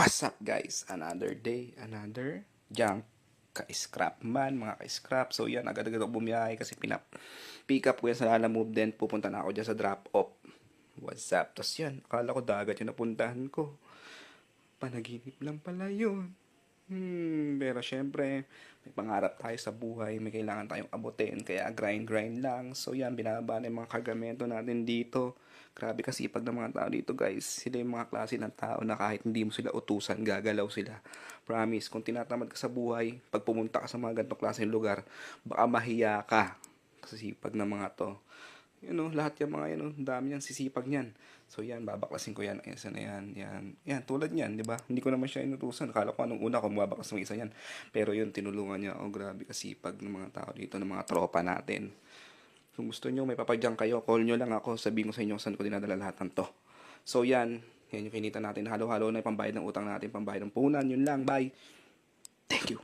What's up guys? Another day, another junk ka-scrap man, mga ka-scrap. So yan, agad-agad ako bumiyahe kasi pick up ko yan sa Lala Move, then pupunta na ako dyan sa drop off. What's up? Tapos yan, akala ko dagat yung napuntahan ko. Panaginip lang pala yun. Pero syempre, may pangarap tayo sa buhay, may kailangan tayong abutin, kaya grind lang. So yan, binaba na yung mga kargamento natin dito. Grabe kasipag ng mga tao dito guys. Sila yung mga klase ng tao na kahit hindi mo sila utusan, gagalaw sila. Promise, kung tinatamad ka sa buhay, pag pumunta ka sa mga ganitong klaseng lugar, baka mahiya ka. Kasipag ng mga to. Lahat yung mga dami yan, sisipag niyan. So yan, babaklasin ko yan. Isa na yan, yan. Yan, tulad niyan, di ba? Hindi ko naman siya inutusan. Akala ko anong una kung babaklas ng isa yan. Pero yun, tinulungan niya. Oh, grabe kasipag ng mga tao dito, ng mga tropa natin. Kung gusto nyo, may papadyang kayo, call nyo lang ako. Sabihin ko sa inyo saan ko dinadala lahat ng to. So yan, yan yung kinita natin. Halo-halo na yung pambayad ng utang natin, pambayad ng punan. Yun lang, bye. Thank you.